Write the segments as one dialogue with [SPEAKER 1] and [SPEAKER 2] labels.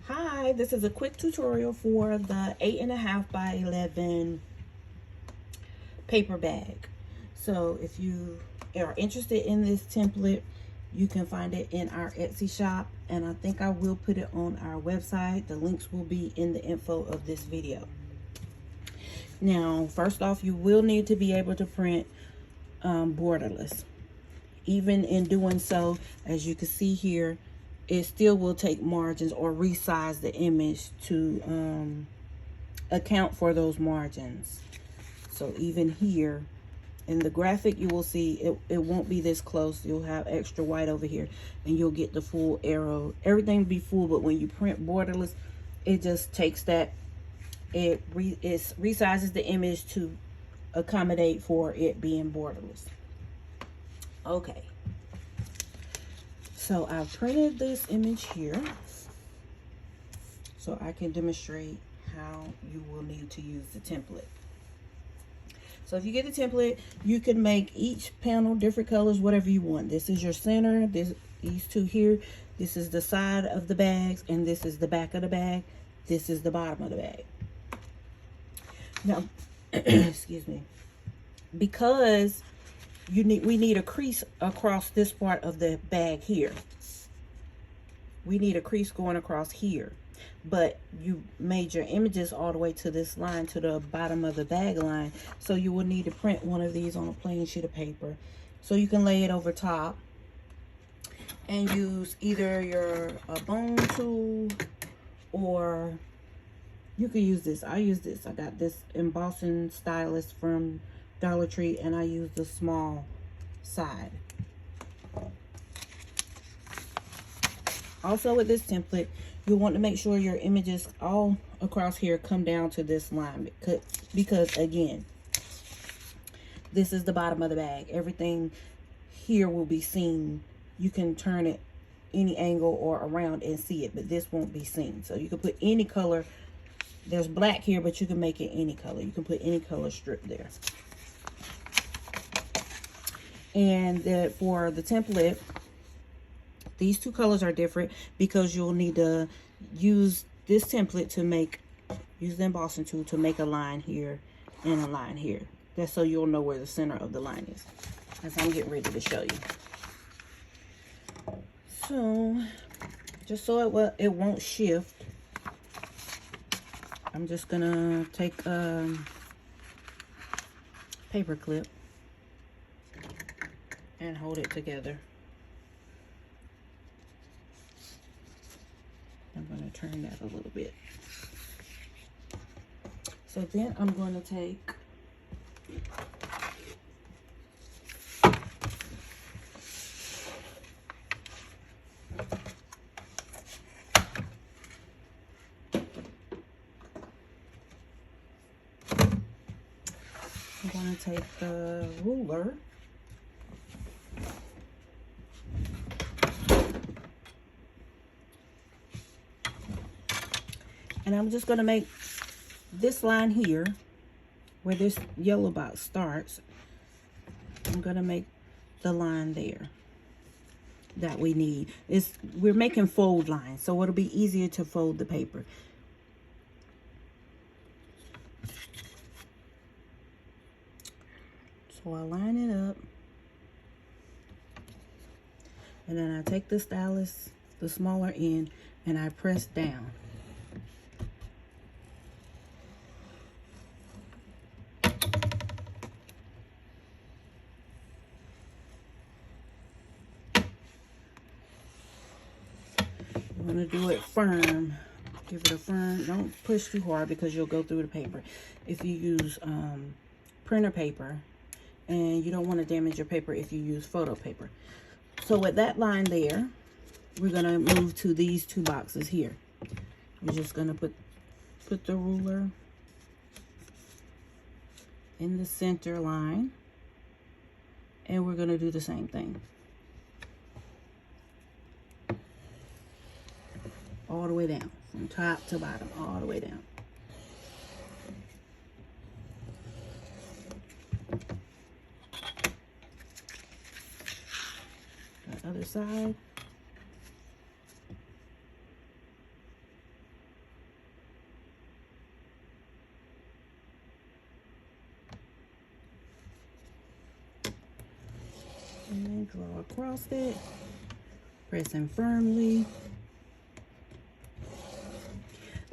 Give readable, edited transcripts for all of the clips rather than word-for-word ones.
[SPEAKER 1] Hi, this is a quick tutorial for the 8.5 by 11 paper bag. So if you are interested in this template, you can find it in our Etsy shop, and I think I will put it on our website. The links will be in the info of this video. Now, first off, you will need to be able to print borderless. Even in doing so, as you can see here, it still will take margins or resize the image to account for those margins. So even here in the graphic, you will see it won't be this close. You'll have extra white over here and you'll get the full arrow. Everything will be full, but when you print borderless, it just takes that, it resizes the image to accommodate for it being borderless. Okay. So I've printed this image here so I can demonstrate how you will need to use the template. So if you get the template, you can make each panel different colors, whatever you want. This is your center, these two here. This is the side of the bags, and this is the back of the bag. This is the bottom of the bag. Now, excuse me, because we need a crease across this part of the bag here. We need a crease going across here, but you made your images all the way to this line, to the bottom of the bag line, so you will need to print one of these on a plain sheet of paper. So you can lay it over top and use either your bone tool, or you could use this. I use this. I got this embossing stylus from Dollar Tree, and I use the small side. Also with this template, you'll want to make sure your images all across here come down to this line, because again, this is the bottom of the bag. Everything here will be seen. You can turn it any angle or around and see it, but this won't be seen. So you can put any color. There's black here, but you can make it any color. You can put any color strip there. And for the template, these two colors are different because you'll need to use this template to use the embossing tool to make a line here and a line here. That's so you'll know where the center of the line is, as I'm getting ready to show you. So, just so it won't shift, I'm just gonna take a paper clip and hold it together. I'm going to turn that a little bit. So then I'm going to take the ruler, and I'm just going to make this line here where this yellow box starts. I'm going to make the line there that we need. We're making fold lines, so it'll be easier to fold the paper. So I line it up, and then I take the stylus, the smaller end, and I press down. You want to do it firm. Give it a firm, don't push too hard because you'll go through the paper. If you use printer paper, and you don't want to damage your paper if you use photo paper. So with that line there, we're going to move to these two boxes here. We're just going to put the ruler in the center line, and we're going to do the same thing all the way down, from top to bottom, all the way down. The other side. Draw across it, pressing firmly.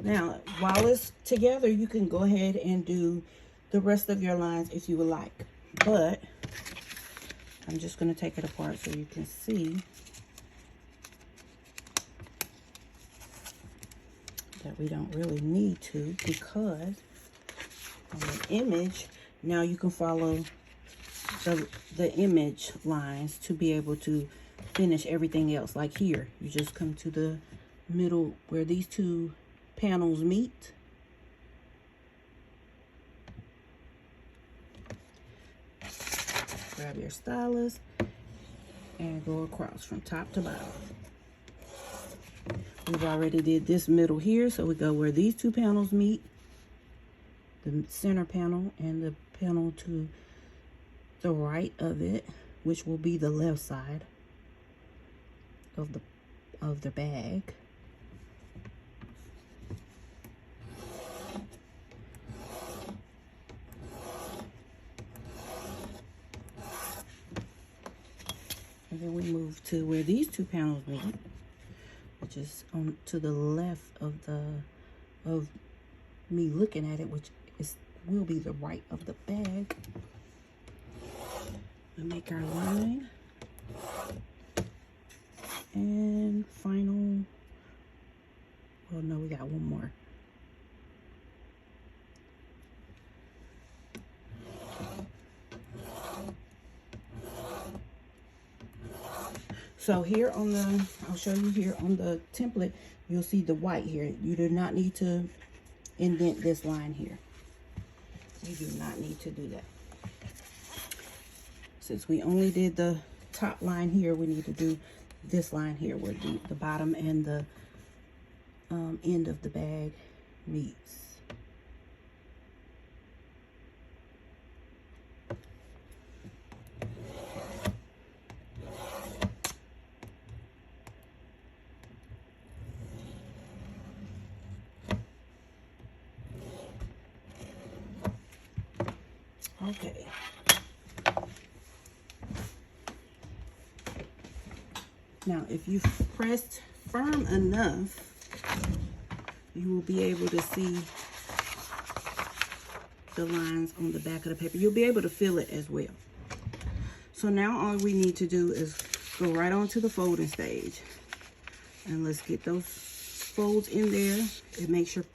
[SPEAKER 1] Now, while it's together, you can go ahead and do the rest of your lines if you would like. But I'm just going to take it apart so you can see that we don't really need to, because on the image, now you can follow the image lines to be able to finish everything else. Like here, you just come to the middle where these two panels meet. Grab your stylus and go across from top to bottom. We've already did this middle here, so we go where these two panels meet, the center panel and the panel to the right of it, which will be the left side of the bag. And then we move to where these two panels meet, which is on to the left of me looking at it, which will be the right of the bag. We make our line and final. Well, no, we got one more. So here on the, I'll show you here on the template, you'll see the white here. You do not need to indent this line here. You do not need to do that. Since we only did the top line here, we need to do this line here where the bottom and the end of the bag meets. Okay. Now, if you pressed firm enough, you will be able to see the lines on the back of the paper. You'll be able to feel it as well. So now all we need to do is go right on to the folding stage. And let's get those folds in there. It makes your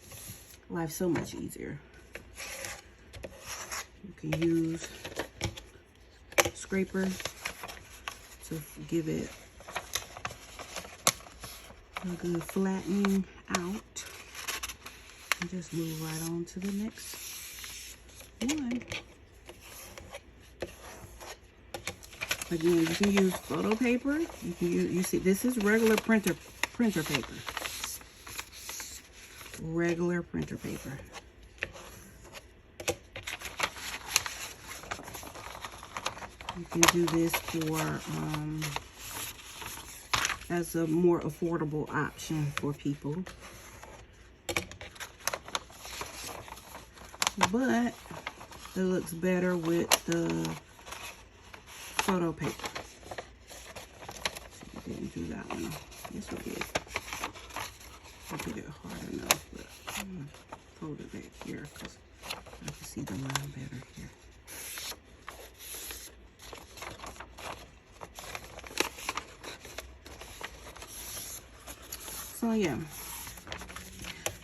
[SPEAKER 1] life so much easier. You can use a scraper to give it a good flattening out. And just move right on to the next one. Again, you can use photo paper. You can use, you see, this is regular printer paper. Regular printer paper. You can do this for as a more affordable option for people. But it looks better with the photo paper. So we didn't do that one. Yes, we did. I did it hard enough, but I'm going to fold it back here because I can see the line better here. So yeah,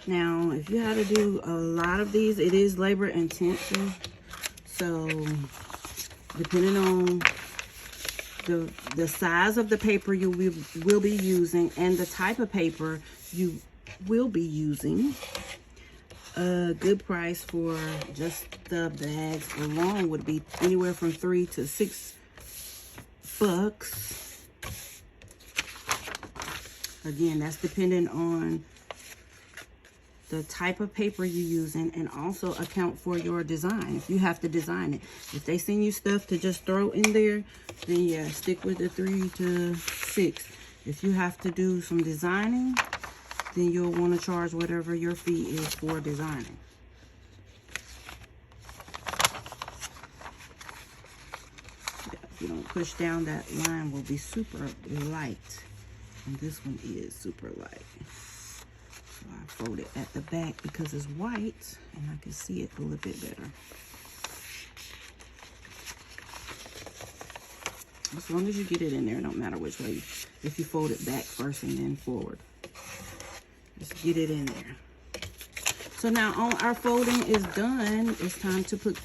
[SPEAKER 1] now if you had to do a lot of these, it is labor intensive. So depending on the size of the paper you will be using and the type of paper you will be using, a good price for just the bags alone would be anywhere from $3 to $6. Again, that's dependent on the type of paper you're using and also account for your design. If you have to design it. If they send you stuff to just throw in there, then yeah, stick with the 3 to 6. If you have to do some designing, then you'll want to charge whatever your fee is for designing. Yeah, if you don't push down, that line will be super light. And this one is super light. So I fold it at the back because it's white and I can see it a little bit better. As long as you get it in there, don't matter which way. If you fold it back first and then forward. Just get it in there. So now all our folding is done. It's time to put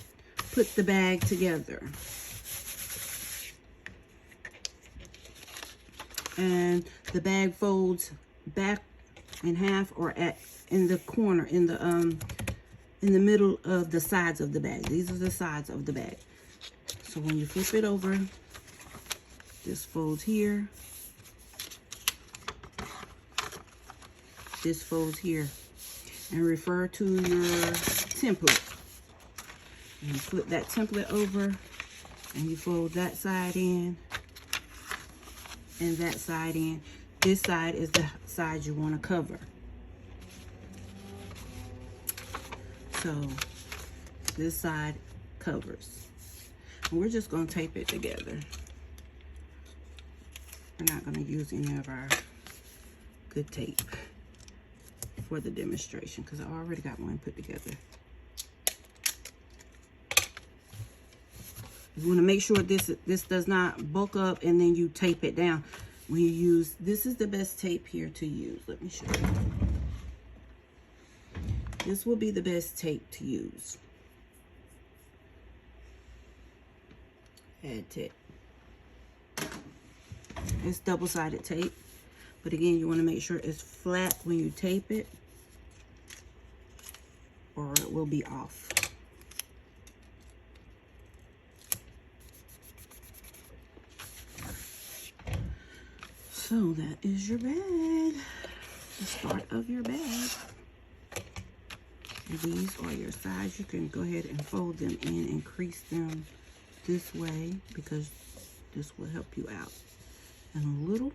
[SPEAKER 1] the bag together. And the bag folds back in half or in the corner, in the middle of the sides of the bag. These are the sides of the bag. So when you flip it over, this folds here. This folds here. And refer to your template. And you flip that template over and you fold that side in and that side in. This side is the side you want to cover. So this side covers. And we're just going to tape it together. We're not going to use any of our good tape for the demonstration because I already got one put together. You want to make sure this does not bulk up and then you tape it down. When you use, this is the best tape here to use. Let me show you. This will be the best tape to use. Add tape. It's double-sided tape. But again, you want to make sure it's flat when you tape it, or it will be off. So that is your bag, the start of your bag. And these are your sides. You can go ahead and fold them in and crease them this way because this will help you out. And a little.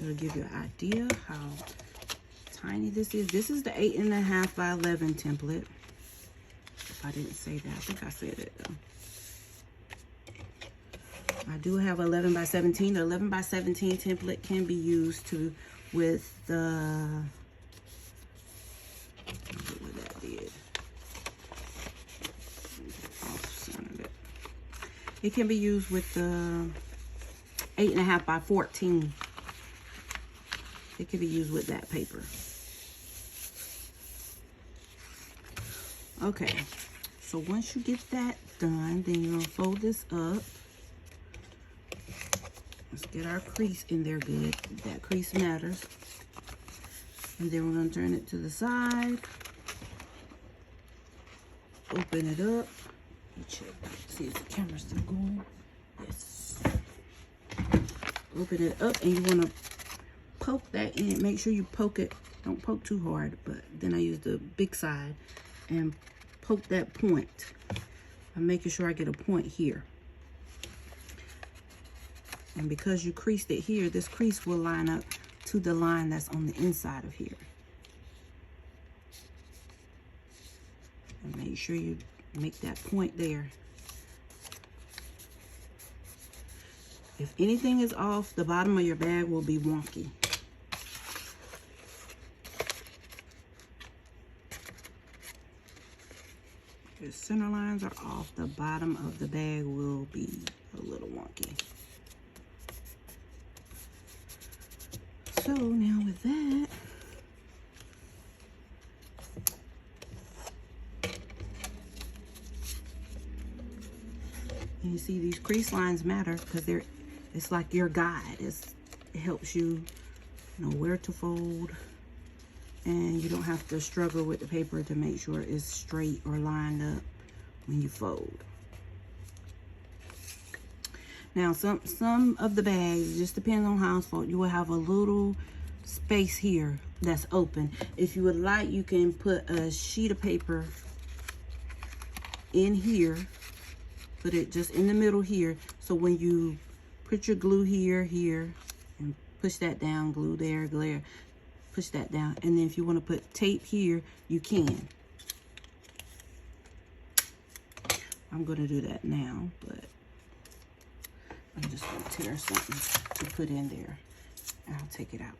[SPEAKER 1] It'll give you an idea how tiny this is. This is the 8.5 by 11 template. If I didn't say that, I think I said it though. I do have 11 by 17. The 11 by 17 template can be used with the, what that did. Off-centered it. It can be used with the 8.5 by 14. It can be used with that paper. Okay, so once you get that done, then you're gonna fold this up. Let's get our crease in there good. That crease matters. And then we're gonna turn it to the side. Open it up. Check, see if the camera's still going. Yes. Open it up and you wanna poke that in. Make sure you poke it. Don't poke too hard, but then I use the big side and poke that point. I'm making sure I get a point here. And because you creased it here, this crease will line up to the line that's on the inside of here. And make sure you make that point there. If anything is off, the bottom of your bag will be wonky. If center lines are off, the bottom of the bag will be a little wonky. So now with that, and you see these crease lines matter because it's like your guide. It helps you know where to fold, and you don't have to struggle with the paper to make sure it's straight or lined up when you fold. Now, some of the bags, just depends on how it's folded, you will have a little space here that's open. If you would like, you can put a sheet of paper in here, put it just in the middle here, so when you put your glue here, and push that down, glue there, glare, push that down, and then if you want to put tape here, you can. I'm going to do that now, but I'm just going to tear something to put in there. And I'll take it out.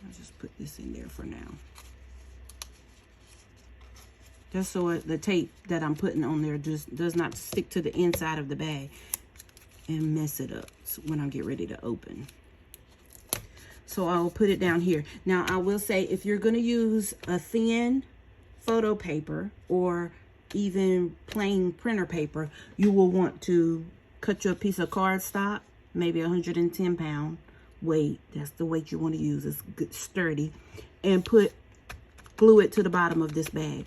[SPEAKER 1] I'll just put this in there for now. Just so the tape that I'm putting on there just does not stick to the inside of the bag and mess it up when I get ready to open. So I'll put it down here. Now I will say, if you're going to use a thin photo paper or even plain printer paper, you will want to cut you a piece of cardstock, maybe 110 pound weight. That's the weight you want to use. It's good, sturdy, and glue it to the bottom of this bag.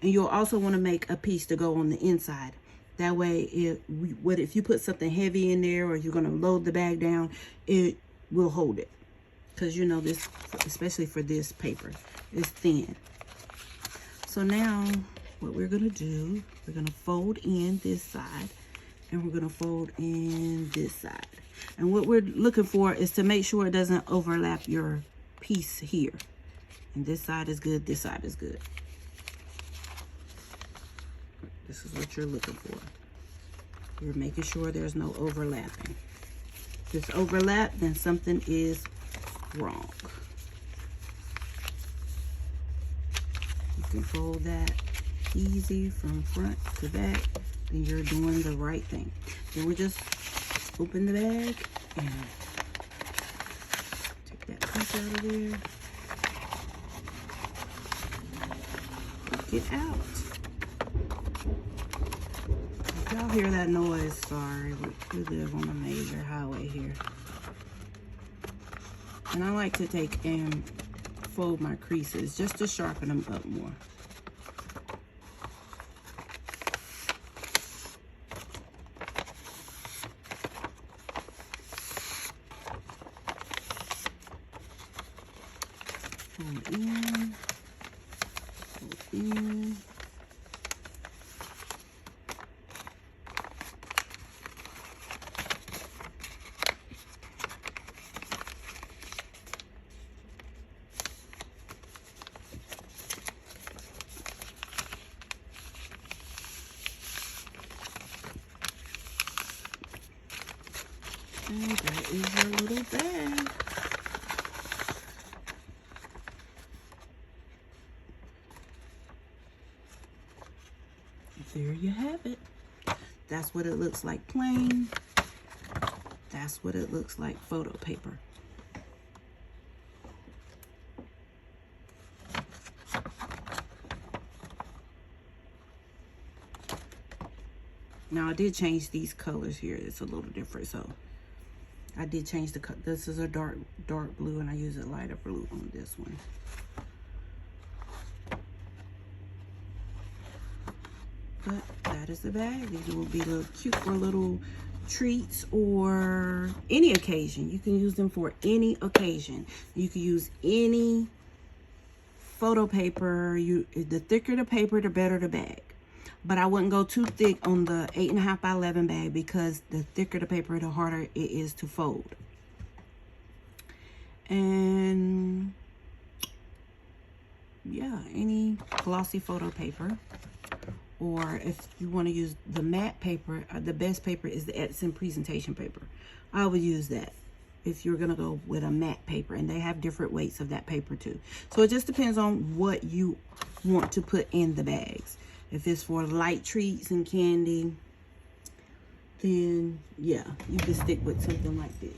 [SPEAKER 1] And you'll also want to make a piece to go on the inside. That way, if you put something heavy in there or you're going to load the bag down, it will hold it. Because you know this, especially for this paper, it's thin. So now what we're going to do, we're going to fold in this side and we're going to fold in this side. And what we're looking for is to make sure it doesn't overlap your piece here. And this side is good, this side is good. This is what you're looking for. You're making sure there's no overlapping. If there's overlap, then something is wrong. You can fold that easy from front to back, then you're doing the right thing. Then we just open the bag and take that piece out of there. Get out. If y'all hear that noise, sorry, we live on a major highway here. And I like to take and fold my creases just to sharpen them up more. Fold in, fold in. And that is your little bag. There you have it. That's what it looks like plain. That's what it looks like photo paper. Now I did change these colors here. It's a little different, so I did change the color. This is a dark blue, and I use a lighter blue on this one. But that is the bag. These will be little cute for little treats or any occasion. You can use them for any occasion. You can use any photo paper. The thicker the paper, the better the bag. But I wouldn't go too thick on the 8.5 by 11 bag, because the thicker the paper, the harder it is to fold. And yeah, any glossy photo paper. Or if you want to use the matte paper, the best paper is the Edison presentation paper. I would use that if you're going to go with a matte paper. And they have different weights of that paper too. So it just depends on what you want to put in the bags. If it's for light treats and candy, then yeah, you can stick with something like this.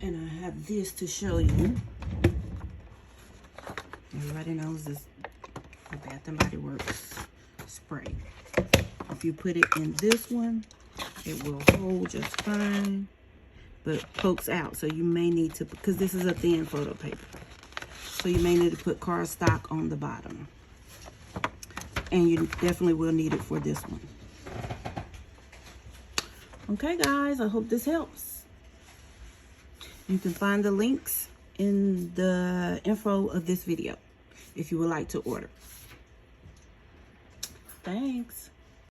[SPEAKER 1] And I have this to show you. Everybody knows this, the Bath and Body Works spray. If you put it in this one, it will hold just fine, but pokes out. So you may need to, because this is a thin photo paper, so you may need to put cardstock on the bottom. And you definitely will need it for this one. Okay, guys, I hope this helps. You can find the links in the info of this video if you would like to order. Thanks.